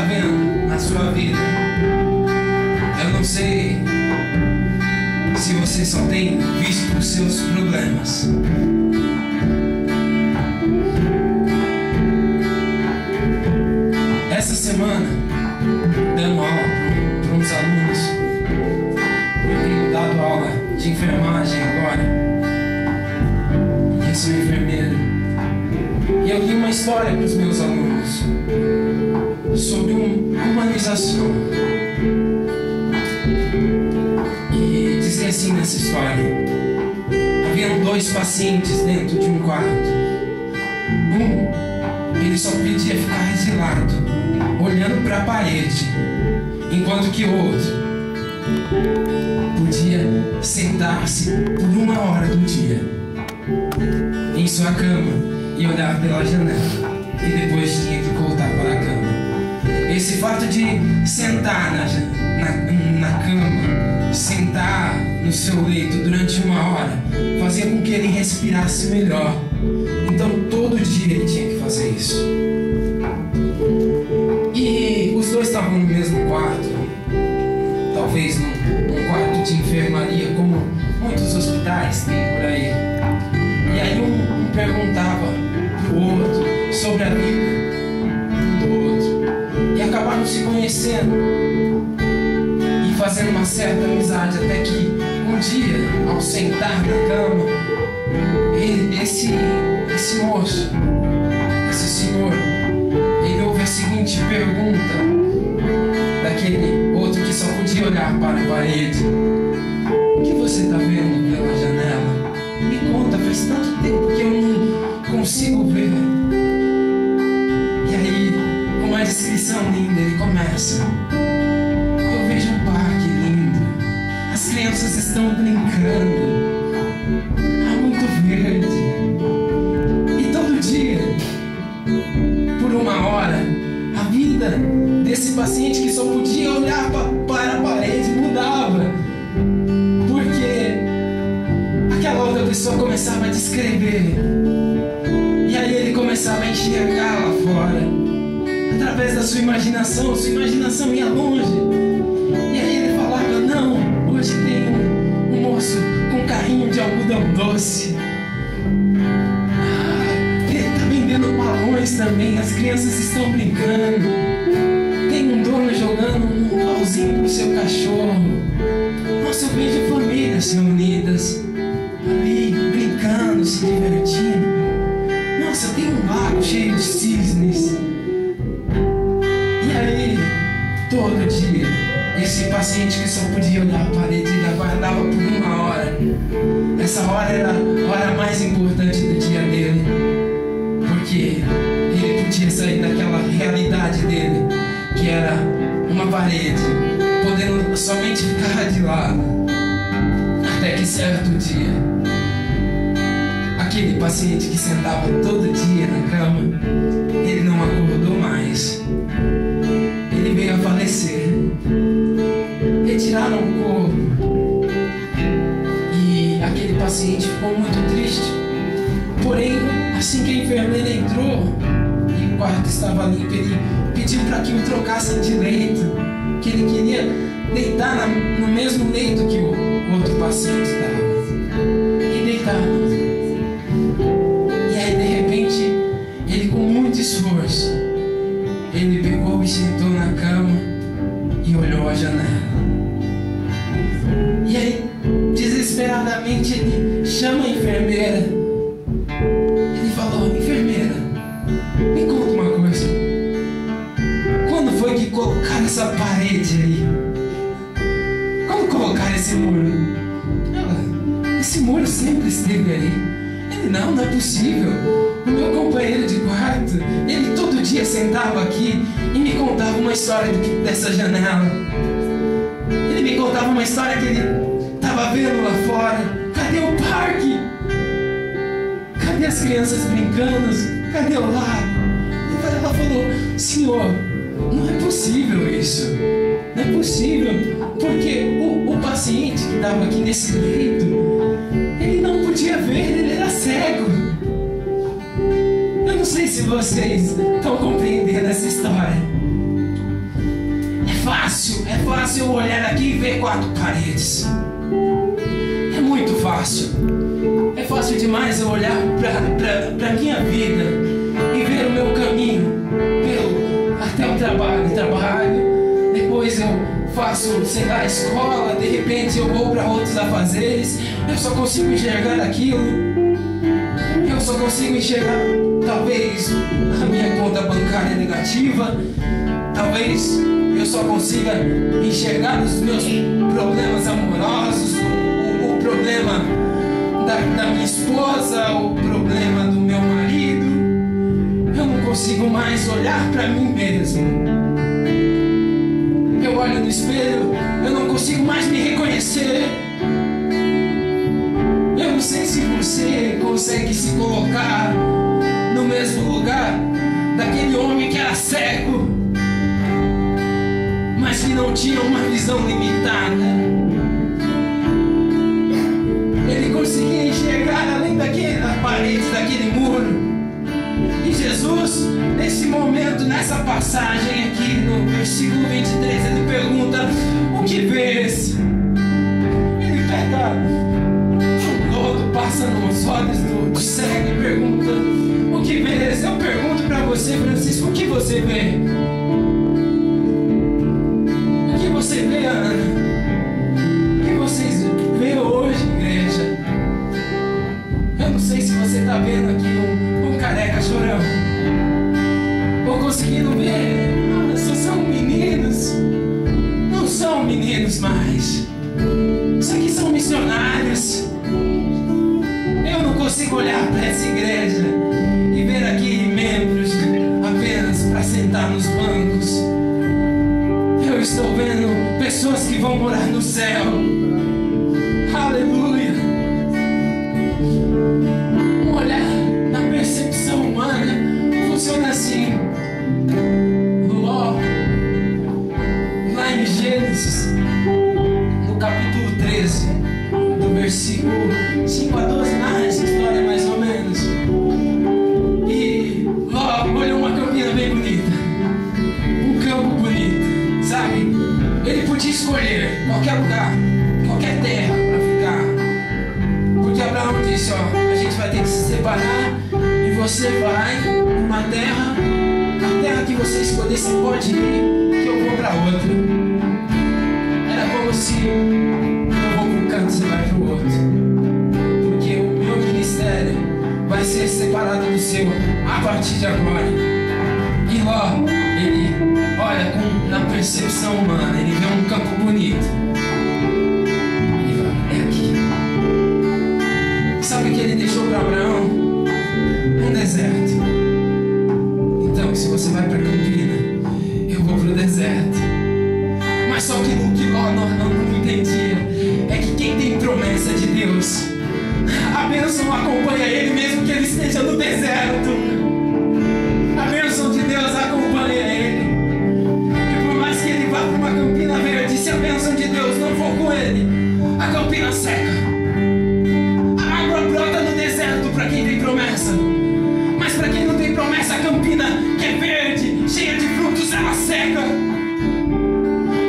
vendo na sua vida. Eu não sei se você só tem visto os seus problemas. Essa semana, dando aula para uns alunos, eu tenho dado aula de enfermagem agora. Eu sou enfermeiro. E eu li uma história para os meus alunos sobre humanização. E dizia assim nessa história: haviam 2 pacientes dentro de um quarto. Ele só podia ficar de lado, olhando para a parede, enquanto que o outro podia sentar-se por 1 hora do dia em sua cama e olhar pela janela, e depois tinha que voltar para a cama. Esse fato de sentar na cama, sentar no seu leito durante 1 hora, fazia com que ele respirasse melhor. Então todo dia ele tinha que fazer isso. E os 2 estavam no mesmo quarto, talvez num quarto de enfermaria, como muitos hospitais têm por aí. E aí um perguntava pro outro sobre a vida do outro, e acabaram se conhecendo e fazendo uma certa amizade, até que um dia, ao sentar na cama, esse moço, esse senhor, ele ouve a seguinte pergunta daquele outro que só podia olhar para a parede: o que você está vendo pela janela? Me conta, faz tanto tempo que eu não consigo ver. E aí, com uma descrição linda, ele começa: eu vejo um parque lindo, as crianças estão brincando, há muito verde. E todo dia, por 1 hora, a vida desse paciente que só podia olhar para a parede mudava, porque aquela outra pessoa começava a descrever, e aí ele começava a enxergar lá fora através da sua imaginação ia longe. E aí ele falava: não, hoje tem um moço com um carrinho de algodão doce, ele está vendendo balões também, as crianças estão brincando, tem um dono jogando um pauzinho pro seu cachorro. Nossa, eu vejo famílias reunidas ali, brincando, se divertindo. Nossa, tem um lago cheio de cisnes. E aí, todo dia, esse paciente que só podia olhar a parede, ele aguardava por 1 hora. Essa hora era a hora mais importante do dia dele, porque ele podia sair daquela realidade dele, que era uma parede, podendo somente ficar de lado. Até que certo dia, aquele paciente que sentava todo dia na cama, ele não acordou mais. Ele veio a falecer. Retiraram o corpo. E aquele paciente ficou muito triste. Porém, assim que a enfermeira entrou e o quarto estava limpo, ele pediu para que o trocassem de leito, que ele queria deitar no mesmo leito que o outro paciente estava. E deitaram. E aí, de repente, ele, com muito esforço, ele pegou e sentou na cama e olhou a janela. E aí, desesperadamente, ele chama a enfermeira. Ele falou: enfermeira, me conta uma coisa. Quando foi que colocaram essa parede aí? Quando colocaram esse muro? Ela: esse muro sempre esteve ali. Ele: não é possível. O meu companheiro de quarto, ele todo dia sentava aqui e me contava uma história dessa janela. Ele me contava uma história que ele estava vendo lá fora. Cadê o parque? Cadê as crianças brincando? Cadê o lago? E ela falou: senhor, não é possível isso. Não é possível, porque o paciente que estava aqui nesse leito, ele não podia ver, ele era cego. Eu não sei se vocês estão compreendendo essa história. fácil eu olhar aqui e ver 4 paredes. É muito fácil. É fácil demais eu olhar para minha vida e ver o meu caminho até o trabalho. Depois eu faço, sei lá, escola, de repente eu vou para outros afazeres. Eu só consigo enxergar aquilo. Eu só consigo enxergar, talvez, a minha conta bancária negativa. Talvez eu só consiga enxergar os meus problemas amorosos, o problema da minha esposa, o problema do meu marido. Eu não consigo mais olhar para mim mesmo. Eu olho no espelho, eu não consigo mais me reconhecer. Eu não sei se você consegue se colocar no mesmo lugar daquele homem que era cego, mas que não tinha uma visão limitada. Ele conseguia enxergar além daquela parede, daquele muro. E Jesus, nesse momento, nessa passagem aqui no versículo 23, ele pergunta: o que vês? Ele pega um lodo, passa nos olhos do cego e pergunta: o que vês? Eu pergunto para você, Francisco, o que você vê? O que você vê, Ana? O que vocês vê hoje, igreja? Eu não sei se você está vendo aqui um careca chorão, ou conseguindo ver. Só são meninos. Não são meninos mais. Isso aqui são missionários. Eu não consigo olhar para essa igreja e ver aqui membros apenas para sentar nos bancos. Eu estou vendo pessoas que vão morar no céu. Aleluia. Um olhar na percepção humana funciona assim. Lá em Gênesis, no capítulo 13, do versículo 5 a 12, narra essa história mais ou menos. E Ló olhou uma campina bem bonita, um campo bonito, sabe? Ele podia escolher qualquer lugar, qualquer terra para ficar, porque Abraão disse: ó, a gente vai ter que se separar e você vai numa terra, a terra que você escolher, você pode ir, que eu vou para outra. Era como se eu vou para um canto, você vai para o outro, porque o meu ministério vai ser separado do seu a partir de agora. E Ló, ele olha na percepção humana, ele vê um campo bonito, ele fala: é aqui. Sabe o que ele deixou para Abraão? Um deserto. Então, se você vai para Campina, eu vou para o deserto. Mas só que o que Ló não entendia é que quem tem promessa de Deus, a bênção acompanha ele mesmo que ele esteja no deserto. A bênção de Deus acompanha ele. E por mais que ele vá para uma campina verde, se a bênção de Deus não for com ele, a campina seca. A água brota no deserto para quem tem promessa. Mas para quem não tem promessa, a campina que é verde, cheia de frutos, ela seca.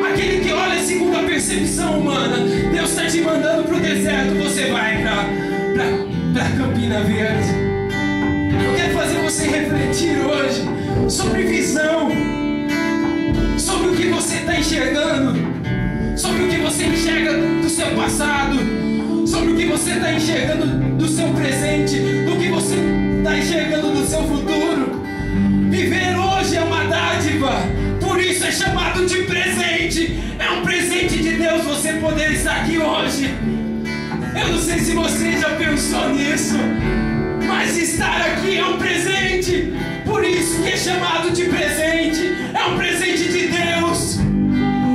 Aquele que olha segundo a percepção humana, Deus está te mandando para o deserto, você vai para a campina verde. Eu quero fazer você refletir hoje sobre visão, sobre o que você está enxergando, sobre o que você enxerga do seu passado, sobre o que você está enxergando do seu presente, do que você está enxergando do seu futuro. Viver hoje é uma dádiva, por isso é chamado de presente. É um presente de Deus você poder estar aqui hoje. Eu não sei se você já pensou nisso, mas estar aqui é um presente. Por isso que é chamado de presente. É um presente de Deus.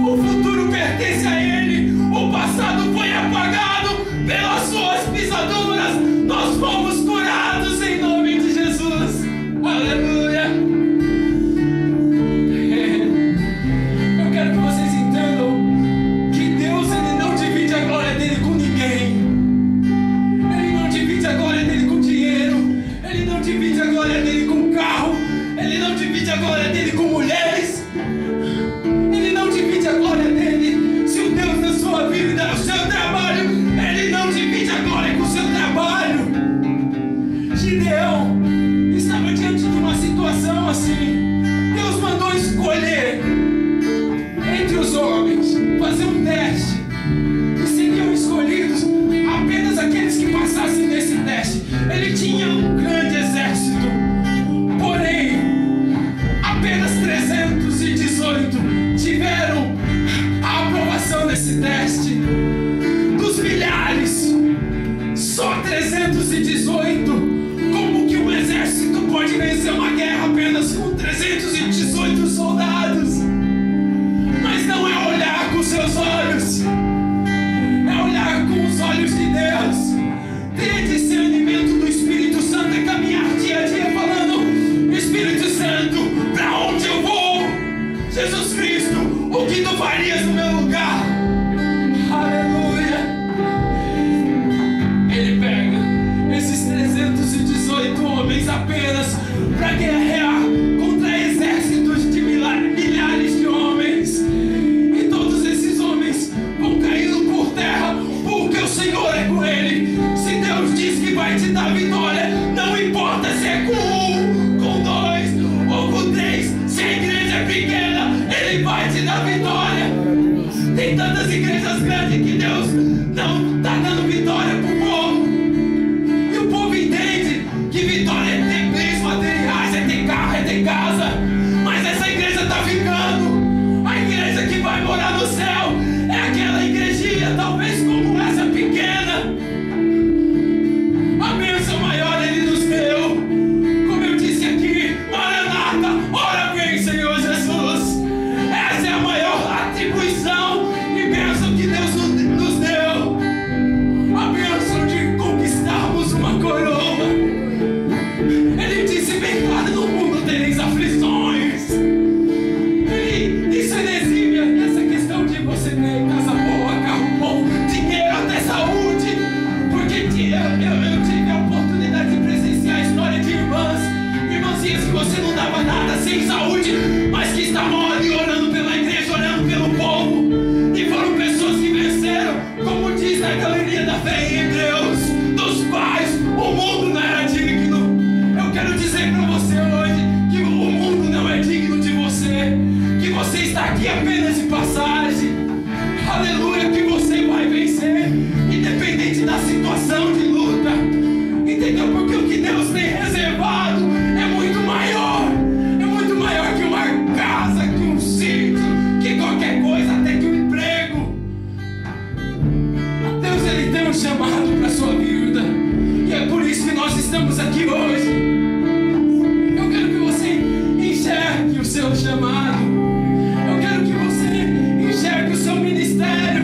O futuro pertence a Ele. O passado foi apagado pelas suas pisaduras. Nós fomos curados em nome de Jesus. Aleluia. Eu quero que vocês entendam que Deus, Ele não divide a glória dele com ninguém. Ele não divide a glória dele com dinheiro. Ele não divide a glória dele com carro. Ele não divide a glória dele com mulheres. esse teste. Dos milhares, só 318. Como que um exército pode vencer uma guerra apenas com 318 soldados? Mas não é olhar com seus olhos, é olhar com os olhos de Deus. Ter discernimento do Espírito Santo é caminhar dia a dia falando: Espírito Santo, pra onde eu vou? Jesus Cristo, o que tu farias no meu lugar? Aleluia. Ele pega esses 318 homens apenas para guerrear contra exércitos de milhares de homens. E todos esses homens vão caindo por terra, porque o Senhor é com ele. Se Deus diz que vai te dar vitória, não importa se é com um, com dois ou com três, se a igreja é pequena, ele vai te dar vitória. Tem tantas igrejas grandes que Deus não está dando vitória para o povo. E o povo entende que vitória é ter bens materiais, é ter carro, é ter casa. Mas essa igreja está ficando. A igreja que vai morar no céu é aquela igrejinha, talvez como essa pequena. A bênção maior ele nos deu. Como eu disse aqui, Maranata, ora vem, Senhor Jesus. Essa é a maior atribuição e bênção que Deus nos deu. A bênção de conquistarmos uma coroa. Ele disse: bem claro, no mundo tereis aflições. Isso é exímia, essa questão de você ter casa boa, carro bom, dinheiro, até saúde. Porque eu tive a oportunidade de presenciar a história de irmãzinhas que você não dava nada, sem saúde, mas que estavam ali orando pela igreja, orando pelo povo. E foram pessoas que venceram, como diz na galeria da fé em Hebreus, dos quais o mundo não era digno. Eu quero dizer para você hoje que o mundo não é digno de você, que você está aqui apenas de passagem. Aleluia, que você vai vencer, independente da situação de luta. Entendeu? Porque o que Deus tem reservado é muito maior que uma casa, que um sítio, que qualquer coisa, até que um emprego. Deus, ele tem um chamado para a sua vida, e é por isso que nós estamos aqui hoje. Eu quero que você enxergue o seu chamado. Eu quero que você enxergue o seu ministério.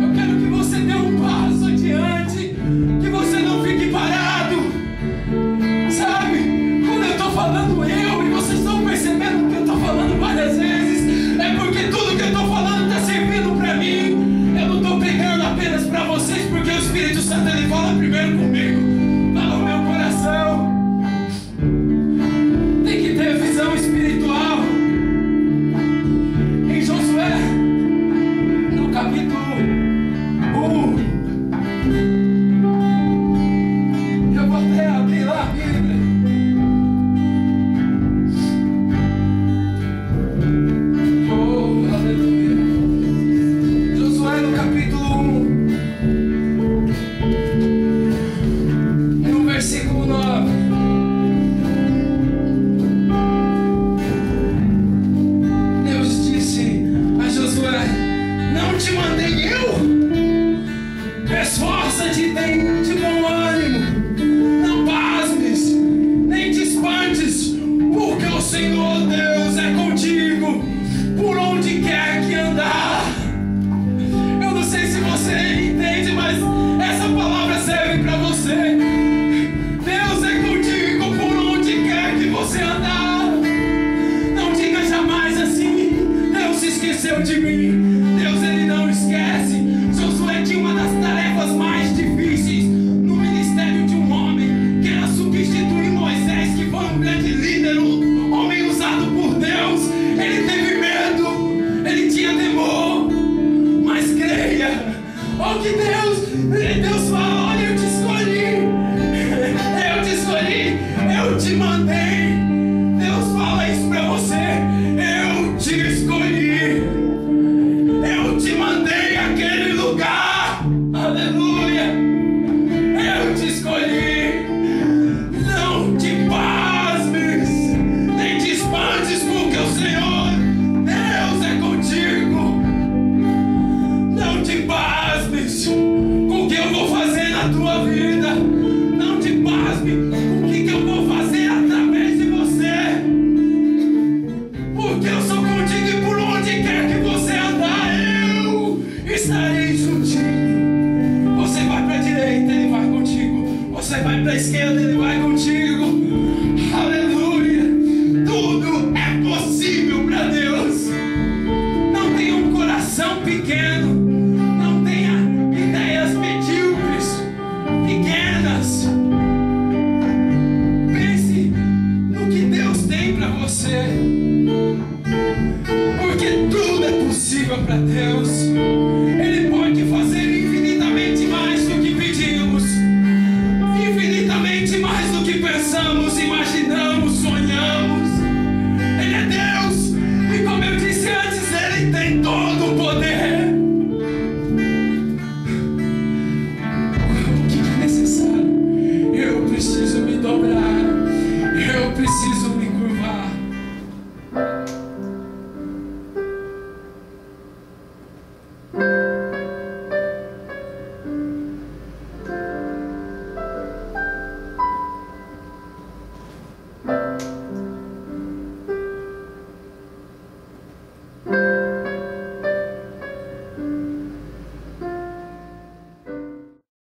Eu quero que você dê um passo adiante, que você não fique parado. Sabe, quando eu estou falando e vocês estão percebendo que eu estou falando várias vezes, é porque tudo que eu estou falando está servindo para mim. Eu não estou pregando apenas para vocês, porque o Espírito Santo ele fala primeiro comigo, fala no meu coração. Tem que ter visão espiritual. Em Josué, no capítulo 1, eu vou até abrir lá a Bíblia. Oh, aleluia. Josué no capítulo 1, no versículo 9. Deus disse a Josué: não te mandei eu? Esforça-te, tem de bom ânimo, não pasmes, nem te espantes, porque o Senhor Deus é contigo, por onde quer que andar. Eu não sei se você entende, mas essa palavra serve para você. Deus é contigo por onde quer que você andar. Não diga jamais assim: Deus se esqueceu de mim. Deus, ele não esquece. Josué tinha uma das tarefas mais difíceis no ministério de um homem, que era substituir Moisés, que foi um grande líder, um homem usado por Deus. Ele teve medo, ele tinha temor, mas creia. Oh, que Deus fala: olha, eu te escolhi, eu te mandei. Deus fala isso pra você: eu te escolhi. pequeno. Não tenha ideias medíocres, pequenas. Pense no que Deus tem para você, porque tudo é possível para Deus.